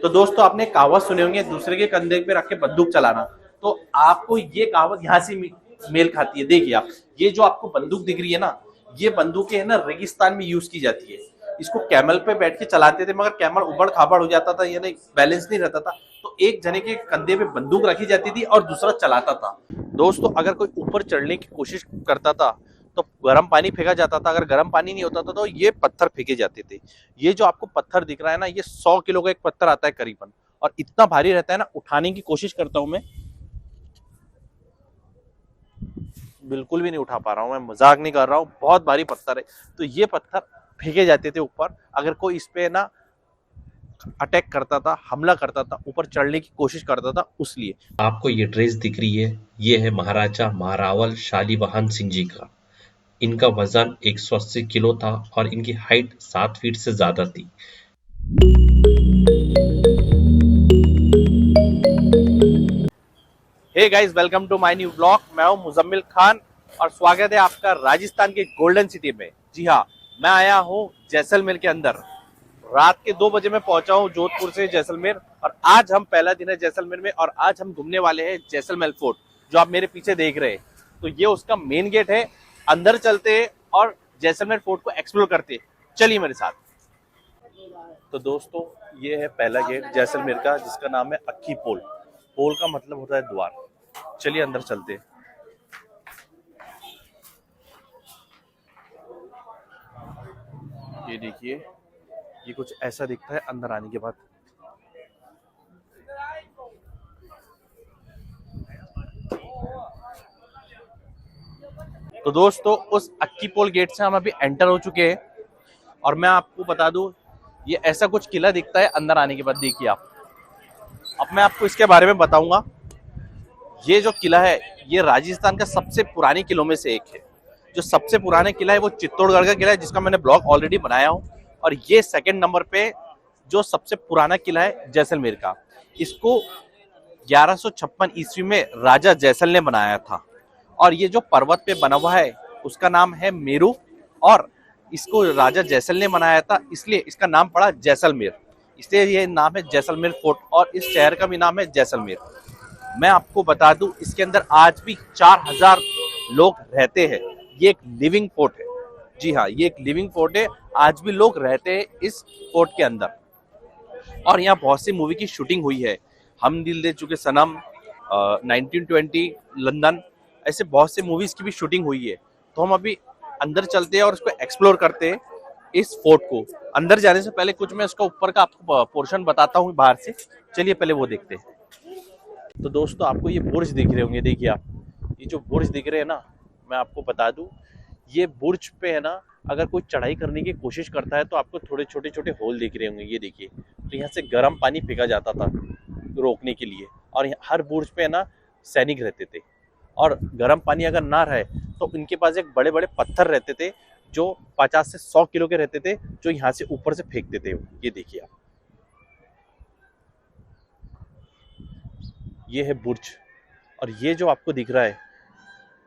तो दोस्तों आपने कहावत सुने होंगे, दूसरे के कंधे पे रख के बंदूक चलाना। तो आपको ये कहावत यहाँ से मेल खाती है। देखिए आप, ये जो आपको बंदूक दिख रही है ना, ये बंदूकें है ना रेगिस्तान में यूज की जाती है। इसको कैमल पे बैठ के चलाते थे, मगर कैमल उबड़ खाबड़ हो जाता था, यानी बैलेंस नहीं रहता था। तो एक जने के कंधे पे बंदूक रखी जाती थी और दूसरा चलाता था। दोस्तों अगर कोई ऊपर चढ़ने की कोशिश करता था तो गर्म पानी फेंका जाता था। अगर गर्म पानी नहीं होता था तो ये पत्थर फेंके जाते थे। ये जो आपको पत्थर दिख रहा है ना, ये 100 किलो का एक पत्थर आता है करीबन, और इतना भारी रहता है ना, उठाने की कोशिश करता हूं मैं, बिल्कुल भी नहीं उठा पा रहा हूं। मैं मजाक नहीं कर रहा हूं, बहुत भारी पत्थर है। तो ये पत्थर फेंके जाते थे ऊपर। अगर कोई इस पे ना अटैक करता था, हमला करता था, ऊपर चढ़ने की कोशिश करता था, उस लिए। आपको ये ड्रेस दिख रही है, ये है महाराजा महारावल शालीवाहन सिंह जी का। इनका वजन 180 किलो था और इनकी हाइट 7 फीट से ज्यादा थी। Hey guys, welcome to my new blog. मैं हूं मुजम्मिल खान और स्वागत है आपका राजस्थान के गोल्डन सिटी में। जी हाँ, मैं आया हूं जैसलमेर के अंदर। रात के 2 बजे मैं पहुंचा हूं जोधपुर से जैसलमेर, और आज हम पहला दिन है जैसलमेर में, और आज हम घूमने वाले हैं जैसलमेर फोर्ट, जो आप मेरे पीछे देख रहे हैं। तो ये उसका मेन गेट है। अंदर चलते हैं और जैसलमेर फोर्ट को एक्सप्लोर करते हैं। चलिए मेरे साथ। तो दोस्तों ये है पहला गेट जैसलमेर का, जिसका नाम है अक्की पोल। पोल का मतलब होता है द्वार। चलिए अंदर चलते हैं। ये देखिए, ये कुछ ऐसा दिखता है अंदर आने के बाद। तो दोस्तों उस अक्की पोल गेट से हम अभी एंटर हो चुके हैं, और मैं आपको बता दूं, ये ऐसा कुछ किला दिखता है अंदर आने के बाद। देखिए आप, अब मैं आपको इसके बारे में बताऊंगा। ये जो किला है, ये राजस्थान का सबसे पुराने किलों में से एक है। जो सबसे पुराना किला है वो चित्तौड़गढ़ का किला है, जिसका मैंने ब्लॉग ऑलरेडी बनाया हूँ। और ये सेकंड नंबर पे जो सबसे पुराना किला है जैसलमेर का, इसको 1156 ईस्वी में राजा जैसल ने बनाया था। और ये जो पर्वत पे बना हुआ है उसका नाम है मेरू, और इसको राजा जैसल ने बनाया था, इसलिए इसका नाम पड़ा जैसलमेर। इसलिए ये नाम है जैसलमेर फोर्ट, और इस शहर का भी नाम है जैसलमेर। मैं आपको बता दूं, इसके अंदर आज भी 4000 लोग रहते हैं। ये एक लिविंग फोर्ट है। जी हाँ, ये एक लिविंग फोर्ट है। आज भी लोग रहते हैं इस फोर्ट के अंदर। और यहाँ बहुत सी मूवी की शूटिंग हुई है। हम दिल दे चुके सनम, 1920, लंदन, ऐसे बहुत से मूवीज की भी शूटिंग हुई है। तो हम अभी अंदर चलते हैं और उसको एक्सप्लोर करते हैं, इस फोर्ट को। अंदर जाने से पहले कुछ मैं इसका ऊपर का आपको पोर्शन बताता हूँ बाहर से। चलिए पहले वो देखते हैं। तो दोस्तों आपको ये बुर्ज दिख रहे होंगे। देखिए आप, ये जो बुर्ज दिख रहे हैं ना, मैं आपको बता दूं, ये बुर्ज पे है ना, अगर कोई चढ़ाई करने की कोशिश करता है तो आपको थोड़े छोटे छोटे होल दिख रहे होंगे। ये देखिए, तो यहाँ से गर्म पानी फेंका जाता था रोकने के लिए। और हर बुर्ज पे है ना सैनिक रहते थे, और गर्म पानी अगर ना रहे तो इनके पास एक बड़े बड़े पत्थर रहते थे, जो 50 से 100 किलो के रहते थे, जो यहाँ से ऊपर से फेंकते थे। ये देखिए आप, ये है बुर्ज। और ये जो आपको दिख रहा है,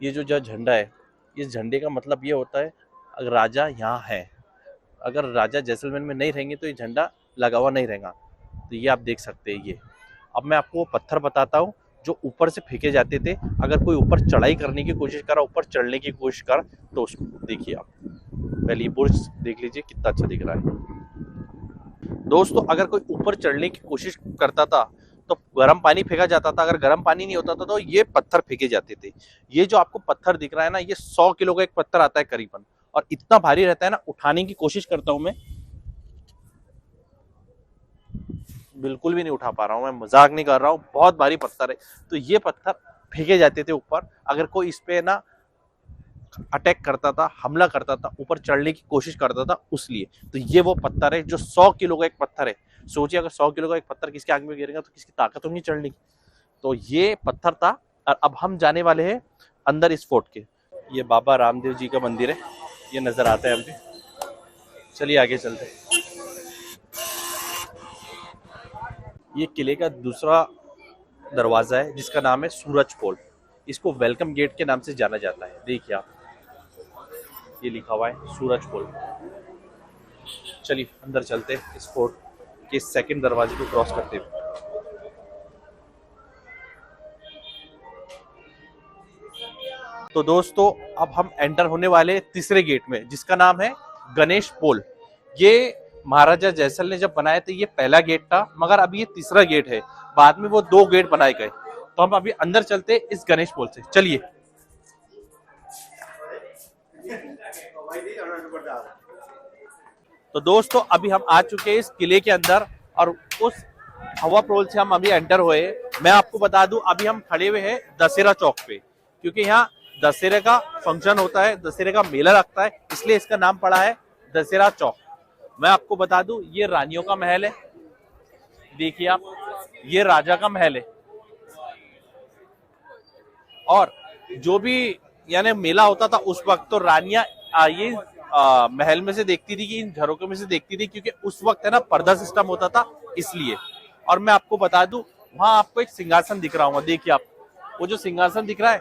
ये जो झंडा है, इस झंडे का मतलब ये होता है, अगर राजा यहाँ है, अगर राजा जैसलमेर में नहीं रहेंगे तो ये झंडा लगा हुआ नहीं रहेगा। तो ये आप देख सकते हैं। ये अब मैं आपको वो पत्थर बताता हूँ जो ऊपर से फेंके जाते थे। अगर कोई ऊपर चढ़ाई करने की कोशिश करा, ऊपर चढ़ने की कोशिश करा, तो उसको देखिए आप। पहले ये बुर्ज देख लीजिए कितना अच्छा दिख रहा है। दोस्तों अगर कोई ऊपर चढ़ने की कोशिश करता था तो गर्म पानी फेंका जाता था। अगर गर्म पानी नहीं होता था तो ये पत्थर फेंके जाते थे। ये जो आपको पत्थर दिख रहा है ना, ये 100 किलो का एक पत्थर आता है करीबन, और इतना भारी रहता है ना, उठाने की कोशिश करता हूं मैं, बिल्कुल भी नहीं उठा पा रहा हूं। मैं मजाक नहीं कर रहा हूं, बहुत भारी पत्थर है। तो ये पत्थर फेंके जाते थे ऊपर। अगर कोई इस पे ना अटैक करता था, हमला करता था, ऊपर चढ़ने की कोशिश करता था, उस लिए। तो ये वो पत्थर है जो 100 किलो का एक पत्थर है। सोचिए अगर 100 किलो का एक पत्थर किसके आग में गिरेगा तो किसकी ताकत होगी चढ़ने की। तो ये पत्थर था। और अब हम जाने वाले हैं अंदर इस फोर्ट के। ये बाबा रामदेव जी का मंदिर है, ये नजर आता है हमको। चलिए आगे चलते हैं। ये किले का दूसरा दरवाजा है, जिसका नाम है सूरज पोल। इसको वेलकम गेट के नाम से जाना जाता है। देखिए आप, ये लिखा हुआ है सूरज पोल। चलिए अंदर चलते हैं इस फोर्ट के सेकंड दरवाजे को क्रॉस करते हुए। तो दोस्तों अब हम एंटर होने वाले तीसरे गेट में, जिसका नाम है गणेश पोल। ये महाराजा जयसल ने जब बनाए थे ये पहला गेट था, मगर अब ये तीसरा गेट है। बाद में वो 2 गेट बनाए गए। तो हम अभी अंदर चलते इस गणेश पोल से, चलिए। तो दोस्तों अभी हम आ चुके हैं इस किले के अंदर और उस हवा पोल से हम अभी एंटर हुए। मैं आपको बता दूं अभी हम खड़े हुए हैं दशहरा चौक पे, क्योंकि यहाँ दशहरे का फंक्शन होता है, दशहरे का मेला लगता है, इसलिए इसका नाम पड़ा है दशहरा चौक। मैं आपको बता दूं ये रानियों का महल है, देखिए आप, ये राजा का महल है। और जो भी यानी मेला होता था उस वक्त तो रानियां ये महल में से देखती थी कि इन झरोकों में से देखती थी, क्योंकि उस वक्त है ना पर्दा सिस्टम होता था इसलिए। और मैं आपको बता दूं वहां आपको एक सिंहासन दिख रहा होगा, देखिए आप, वो जो सिंहासन दिख रहा है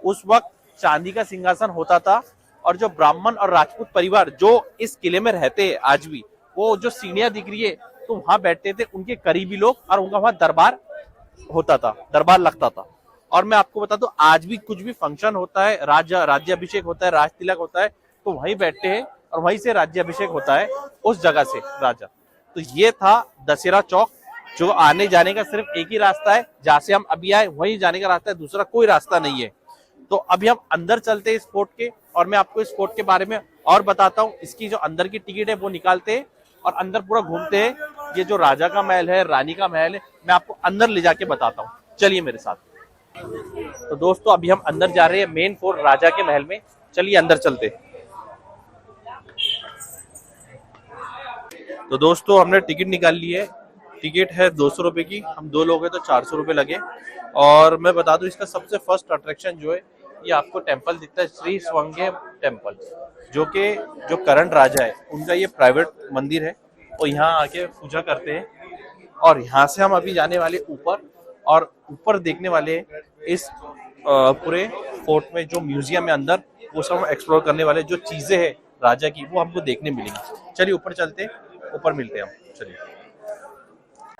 उस वक्त चांदी का सिंहासन होता था। और जो ब्राह्मण और राजपूत परिवार जो इस किले में रहते हैं आज भी, वो जो सीढ़ियां दिख रही है तो वहां बैठते थे उनके करीबी लोग और उनका वहां दरबार होता था, दरबार लगता था। और मैं आपको बता दूं आज भी कुछ भी फंक्शन होता है, राज्याभिषेक होता है, राज तिलक होता है, तो वहीं बैठते हैं और वहीं से राज्याभिषेक होता है उस जगह से राजा। तो ये था दशहरा चौक, जो आने जाने का सिर्फ एक ही रास्ता है, जहां से हम अभी आए वहीं जाने का रास्ता है, दूसरा कोई रास्ता नहीं है। तो अभी हम अंदर चलते हैं इस फोर्ट के, और मैं आपको इस फोर्ट के बारे में और बताता हूँ। इसकी जो अंदर की टिकट है वो निकालते हैं और अंदर पूरा घूमते हैं। ये जो राजा का महल है, रानी का महल है, मैं आपको अंदर ले जाके बताता हूँ, चलिए मेरे साथ। तो दोस्तों अभी हम अंदर जा रहे हैं मेन फोर्ट राजा के महल में, चलिए अंदर चलते। तो दोस्तों हमने टिकट निकाल ली है, टिकट है 200 रुपए की, हम 2 लोग हैं तो 400 रुपए लगे। और मैं बता दूं इसका सबसे फर्स्ट अट्रैक्शन जो है ये आपको टेम्पल दिखता है, श्री स्वंगे टेम्पल, जो करंट राजा है उनका ये प्राइवेट मंदिर है, और यहाँ आके पूजा करते हैं। और यहाँ से हम अभी जाने वाले ऊपर, और ऊपर देखने वाले इस पूरे फोर्ट में जो म्यूजियम है अंदर, वो सब हम एक्सप्लोर करने वाले, जो चीजें हैं राजा की वो हमको देखने मिलेंगी। चलिए ऊपर चलते, ऊपर मिलते हैं हम, चलिए।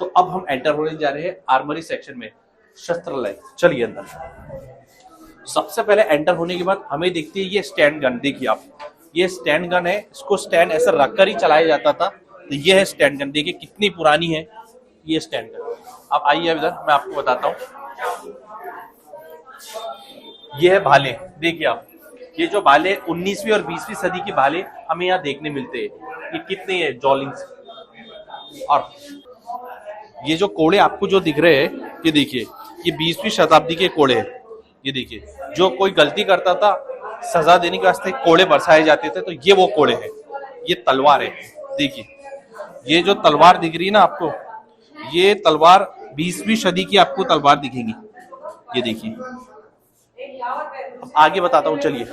तो अब हम एंटर होने जा रहे हैं आर्मरी सेक्शन में, शस्त्रालय, चलिए अंदर। सबसे पहले एंटर होने के बाद हमें दिखती है ये स्टैंड गन, देखिए आप, ये स्टैंड गन है, इसको स्टैंड ऐसा रखकर ही चलाया जाता था। तो ये है स्टैंड गन, देखिए कितनी पुरानी है ये स्टैंड गन। अब आइए इधर मैं आपको बताता हूँ, ये है भाले, देखिए आप, ये जो भाले 19वीं और 20वीं सदी के भाले हमें यहाँ देखने मिलते हैं। ये कितने है जॉलिंग्स। और ये जो कोड़े आपको जो दिख रहे हैं, ये देखिए, ये 20वीं शताब्दी के कोड़े हैं। ये देखिए, जो कोई गलती करता था सजा देने के वास्ते कोड़े बरसाए जाते थे, तो ये वो कोड़े हैं। ये तलवार है, देखिए, ये जो तलवार दिख रही है ना आपको, ये तलवार 20वीं सदी की आपको तलवार दिखेगी, ये देखिए। अब आगे बताता हूँ, चलिए।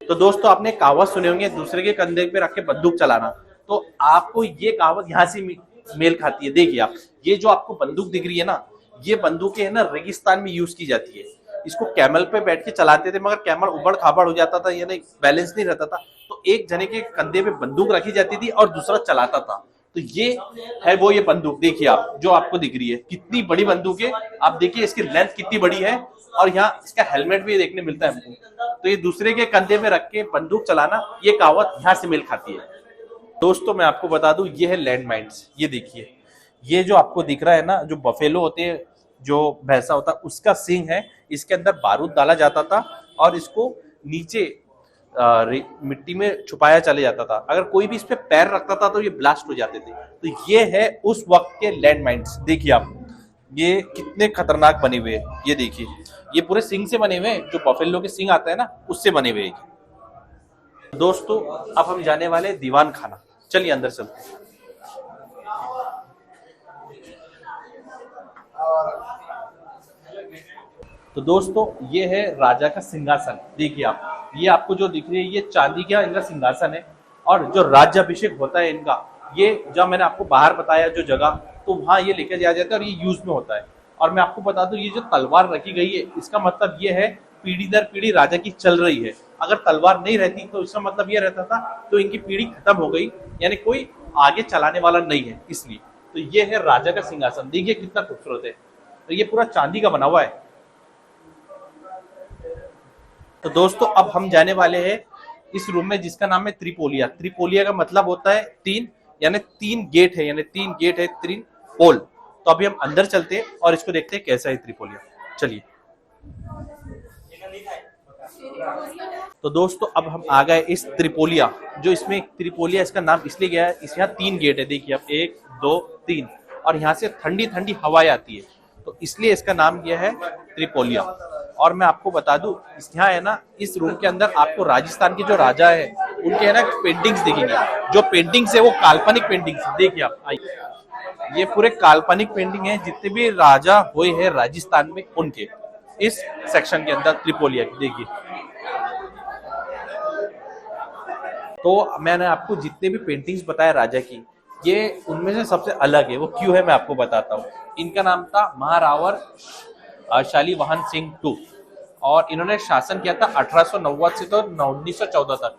तो दोस्तों आपने कहावत सुने होंगे, दूसरे के कंधे पे रख के बंदूक चलाना, तो आपको ये कहावत यहाँ से मेल खाती है। देखिए आप, ये जो आपको बंदूक दिख रही है ना, ये बंदूकें है ना रेगिस्तान में यूज की जाती है। इसको कैमल पे बैठ के चलाते थे, मगर कैमल उबड़ खाबड़ हो जाता था, यानी बैलेंस नहीं रहता था, तो एक जने के कंधे पे बंदूक रखी जाती थी और दूसरा चलाता था। तो ये है वो, ये बंदूक देखिए आप, जो आपको दिख रही है, कितनी बड़ी बंदूक है। आप देखिए इसकी लेंथ कितनी बड़ी है, और यहाँ इसका हेलमेट भी देखने मिलता है हमको। तो ये दूसरे के कंधे में रख के बंदूक चलाना, ये कहावत यहाँ से मेल खाती है। दोस्तों मैं आपको बता दूं, ये है लैंड माइन्स, ये देखिए, ये जो आपको दिख रहा है ना, जो बफेलो होते हैं, जो भैंसा होता है, उसका सिंग है। इसके अंदर बारूद डाला जाता था और इसको नीचे मिट्टी में छुपाया चले जाता था। अगर कोई भी इस पे पैर रखता था तो ये ब्लास्ट हो जाते थे। तो ये है उस वक्त के लैंड माइन्स, देखिए आप, ये कितने खतरनाक बने हुए हैं। ये देखिए, ये पूरे सिंग से बने हुए हैं, जो बफेलो के सिंग आता है ना, उससे बने हुए हैं। दोस्तों अब हम जाने वाले दीवान खाना, चलिए अंदर चलते हैं। तो दोस्तों ये है राजा का सिंहासन, देखिए आप, ये आपको जो दिख रही है ये चांदी का इनका सिंहासन है। और जो राज्याभिषेक होता है इनका, ये जब मैंने आपको बाहर बताया जो जगह, तो वहां ये लेकर जाया जाता है और ये यूज में होता है। और मैं आपको बता दूं, ये जो तलवार रखी गई है, इसका मतलब ये है पीढ़ी दर पीढ़ी राजा की चल रही है। अगर तलवार नहीं रहती तो इसका मतलब ये रहता था तो इनकी पीढ़ी खत्म हो गई, यानी कोई आगे चलाने वाला नहीं है इसलिए। तो ये है राजा का सिंहासन, देखिए कितना खूबसूरत है। तो ये पूरा चांदी का बना हुआ है। तो दोस्तों अब हम जाने वाले हैं इस रूम में जिसका नाम है त्रिपोलिया। त्रिपोलिया का मतलब होता है तीन, यानी तीन गेट है, यानी तीन गेट है, तीन पोल। तो अभी हम अंदर चलते हैं और इसको देखते हैं कैसा है त्रिपोलिया। चलिए। तो दोस्तों अब हम आ गए इस त्रिपोलिया, जो इसमें त्रिपोलिया इसका नाम इसलिए गया है, इस यहाँ तीन गेट है, देखिए अब 1 2 3, और यहाँ से ठंडी ठंडी हवाएं आती है, तो इसलिए इसका नाम गया है त्रिपोलिया। और मैं आपको बता दूं, यहाँ है ना, इस रूम के अंदर आपको राजस्थान के जो राजा है उनके है ना पेंटिंग्स दिखेंगे। जो पेंटिंग्स है वो काल्पनिक पेंटिंग्स है, देखिए आप आइए, ये पूरे काल्पनिक पेंटिंग है, जितने भी राजा हुए हैं राजस्थान में उनके, इस सेक्शन के अंदर त्रिपोलिया की देखिए। तो मैंने आपको जितने भी पेंटिंग्स बताया राजा की, ये उनमें से सबसे अलग है। वो क्यों है मैं आपको बताता हूँ। इनका नाम था महारावर शालिवाहन सिंह II, और इन्होंने शासन किया था 1890 से तो 1914 तक।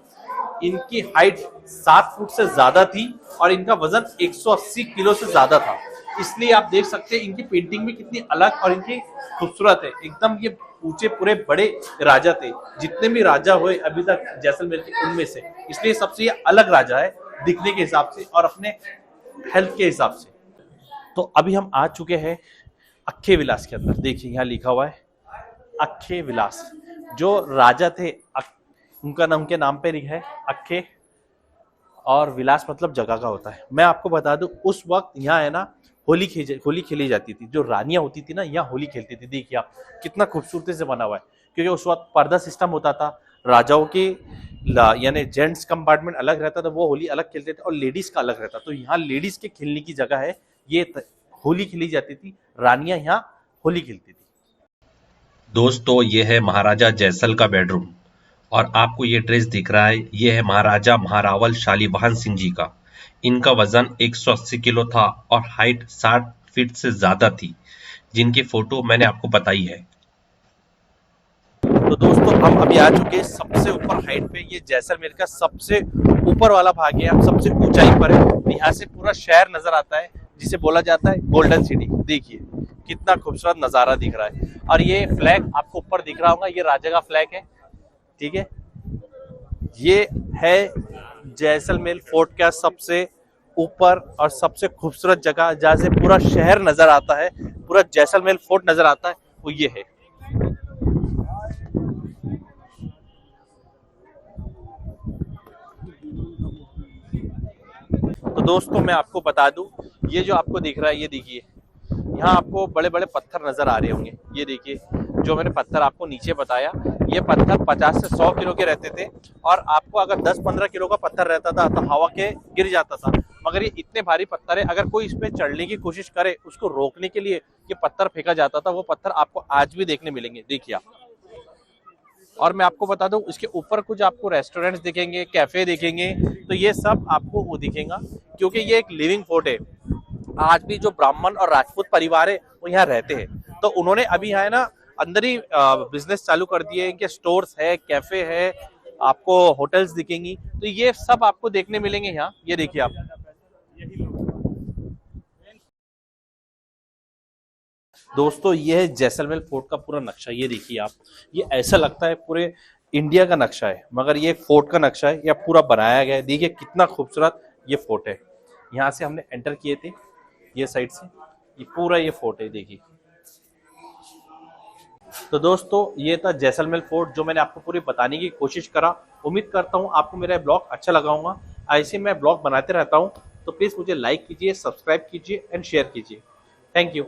इनकी हाइट 7 फुट से ज्यादा थी और इनका वजन 180 किलो से ज्यादा था। इसलिए आप देख सकते हैं इनकी पेंटिंग भी कितनी अलग और इनकी खूबसूरत है एकदम। ये ऊंचे पूरे बड़े राजा थे, जितने भी राजा हुए अभी तक जैसलमेर के उनमें से, इसलिए सबसे ये अलग राजा है दिखने के हिसाब से और अपने हेल्थ के हिसाब से। तो अभी हम आ चुके हैं अक्खे विलास के अंदर, देखिए यहाँ लिखा हुआ है अक्खे विलास। जो राजा थे उनका नाम के नाम पे लिखा है अक्खे, और विलास मतलब जगह का होता है। मैं आपको बता दूं उस वक्त यहाँ है ना होली खेली जाती थी। जो रानियां होती थी ना यहाँ होली खेलती थी, देखिए आप कितना खूबसूरती से बना हुआ है। क्योंकि उस वक्त पर्दा सिस्टम होता था, राजाओं के यानी जेंट्स कंपार्टमेंट अलग रहता था, वो होली अलग खेलते थे, और लेडीज का अलग रहता। तो यहाँ लेडीज के खेलने की जगह है, ये होली खेली जाती थी, रानियां यहाँ होली खेलती थी। दोस्तों ये है महाराजा जैसल का बेडरूम, और आपको ये ड्रेस दिख रहा है, ये है महाराजा महारावल शालिवाहन सिंह जी का। इनका वजन 180 किलो था और हाइट 60 फीट से ज्यादा थी, जिनकी फोटो मैंने आपको बताई है। तो दोस्तों हम अभी आ चुके हैं सबसे ऊपर हाइट पे। ये जैसलमेर का सबसे ऊपर वाला भाग है, हम सबसे ऊंचाई पर है। यहाँ से पूरा शहर नजर आता है, जिसे बोला जाता है गोल्डन सिटी। देखिए कितना खूबसूरत नजारा दिख रहा है। और ये फ्लैग आपको ऊपर दिख रहा होगा, ये राजा का फ्लैग है, ठीक है। ये है जैसलमेर फोर्ट का सबसे ऊपर और सबसे खूबसूरत जगह, जहाँ से पूरा शहर नजर आता है, पूरा जैसलमेर फोर्ट नजर आता है, वो ये है। तो दोस्तों मैं आपको बता दूं, ये जो आपको दिख रहा है, ये देखिए यहाँ आपको बड़े बड़े पत्थर नजर आ रहे होंगे। ये देखिए जो मैंने पत्थर आपको नीचे बताया, ये पत्थर 50 से 100 किलो के रहते थे, और आपको अगर 10-15 किलो का पत्थर रहता था तो हवा के गिर जाता था। मगर ये इतने भारी पत्थर है, अगर कोई इस पे चढ़ने की कोशिश करे, उसको रोकने के लिए ये पत्थर फेंका जाता था। वो पत्थर आपको आज भी देखने मिलेंगे, देखिए आप। और मैं आपको बता दूं, इसके ऊपर कुछ आपको रेस्टोरेंट्स दिखेंगे, कैफे दिखेंगे, तो ये सब आपको वो दिखेगा, क्योंकि ये एक लिविंग फोर्ट है। आज भी जो ब्राह्मण और राजपूत परिवार है वो यहाँ रहते हैं, तो उन्होंने अभी यहाँ है ना अंदर ही बिजनेस चालू कर दिए। इनके स्टोर्स है, कैफे है, आपको होटल्स दिखेंगी, तो ये सब आपको देखने मिलेंगे यहाँ। ये देखिए आप, दोस्तों ये है जैसलमेर फोर्ट का पूरा नक्शा। ये देखिए आप, ये ऐसा लगता है पूरे इंडिया का नक्शा है, मगर ये फोर्ट का नक्शा है, यह पूरा बनाया गया है। देखिए कितना खूबसूरत ये फोर्ट है। यहाँ से हमने एंटर किए थे ये साइड से, ये पूरा ये फोर्ट है, देखिए। तो दोस्तों ये था जैसलमेर फोर्ट, जो मैंने आपको पूरी बताने की कोशिश करा। उम्मीद करता हूँ आपको मेरा ब्लॉग अच्छा लगा होगा। ऐसे मैं ब्लॉग बनाते रहता हूँ, तो प्लीज़ मुझे लाइक कीजिए, सब्सक्राइब कीजिए एंड शेयर कीजिए। Thank you.